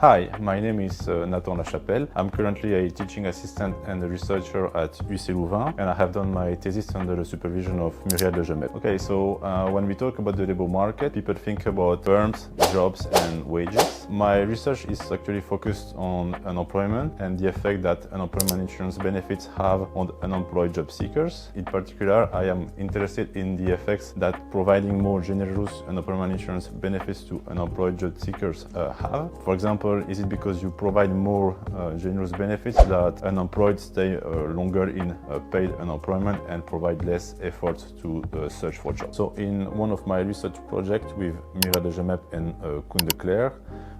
Hi, my name is Nathan Lachapelle. I'm currently a teaching assistant and a researcher at Leuven, and I have done my thesis under the supervision of Muriel Dejemeppe. Okay, so when we talk about the labor market, people think about firms, jobs, and wages. My research is actually focused on unemployment and the effect that unemployment insurance benefits have on unemployed job seekers. In particular, I am interested in the effects that providing more generous unemployment insurance benefits to unemployed job seekers have. For example, is it because you provide more generous benefits that unemployed stay longer in paid unemployment and provide less effort to search for jobs? So in one of my research projects with Muriel Dejemeppe and Koen Declercq,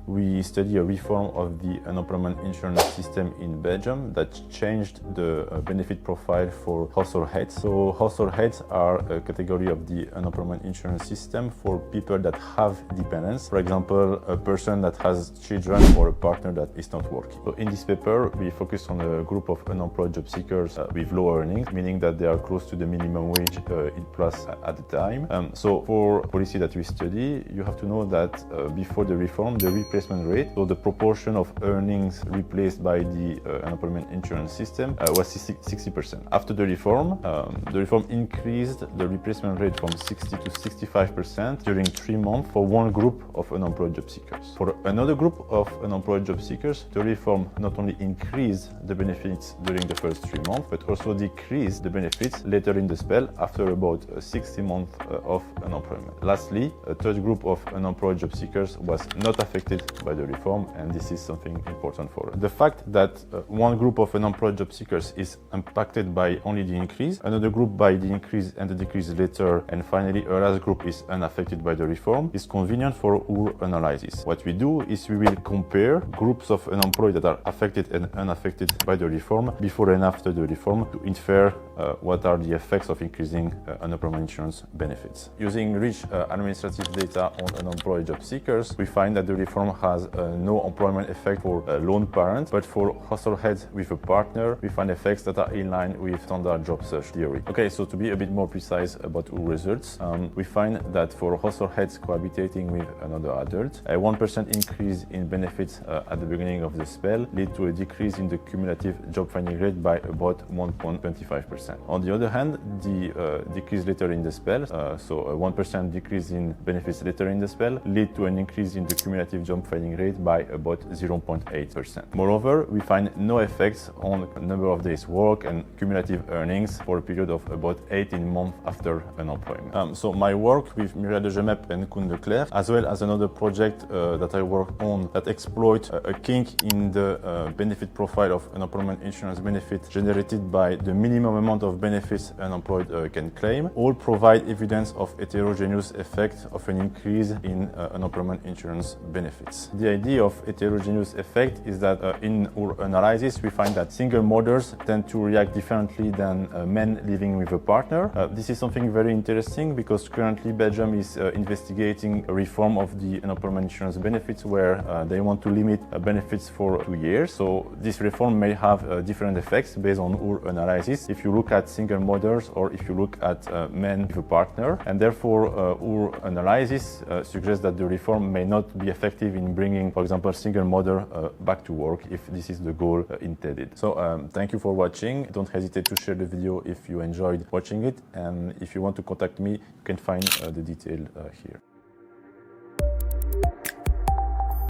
we study a reform of the unemployment insurance system in Belgium that changed the benefit profile for household heads. So household heads are a category of the unemployment insurance system for people that have dependents. For example, a person that has children or a partner that is not working. So in this paper, we focus on a group of unemployed job seekers with low earnings, meaning that they are close to the minimum wage in plus at the time. So for policy that we study, you have to know that before the reform, the replacement rate, so the proportion of earnings replaced by the unemployment insurance system was 60%. After the reform increased the replacement rate from 60 to 65% during 3 months for one group of unemployed job seekers. For another group of unemployed job seekers, the reform not only increased the benefits during the first 3 months, but also decreased the benefits later in the spell after about 60 months of unemployment. Lastly, a third group of unemployed job seekers was not affected by the reform, and this is something important for us. The fact that one group of unemployed job seekers is impacted by only the increase, another group by the increase and the decrease later, and finally a last group is unaffected by the reform is convenient for our analysis. What we do is we will compare groups of unemployed that are affected and unaffected by the reform before and after the reform to infer what are the effects of increasing unemployment insurance benefits. Using rich administrative data on unemployed job seekers, we find that the reform has no employment effect for lone parents, but for household heads with a partner, we find effects that are in line with standard job search theory. Okay, so to be a bit more precise about our results, we find that for household heads cohabitating with another adult, a 1% increase in benefits at the beginning of the spell lead to a decrease in the cumulative job finding rate by about 1.25%. On the other hand, the decrease later in the spell, so a 1% decrease in benefits later in the spell, lead to an increase in the cumulative job finding rate by about 0.8%. Moreover, we find no effects on number of days work and cumulative earnings for a period of about 18 months after unemployment. So my work with Muriel Dejemeppe and Koen Declercq, as well as another project that I work on that exploit a kink in the benefit profile of unemployment insurance benefit generated by the minimum amount of benefits unemployed can claim, all provide evidence of heterogeneous effect of an increase in unemployment insurance benefits. The idea of heterogeneous effect is that in our analysis we find that single mothers tend to react differently than men living with a partner. This is something very interesting because currently Belgium is investigating a reform of the unemployment insurance benefits where they want to limit benefits for 2 years. So this reform may have different effects based on our analysis if you look at single mothers or if you look at men with a partner, and therefore our analysis suggests that the reform may not be effective in bringing, for example, single mother back to work if this is the goal intended. So thank you for watching. Don't hesitate to share the video if you enjoyed watching it, and if you want to contact me, you can find the detail here.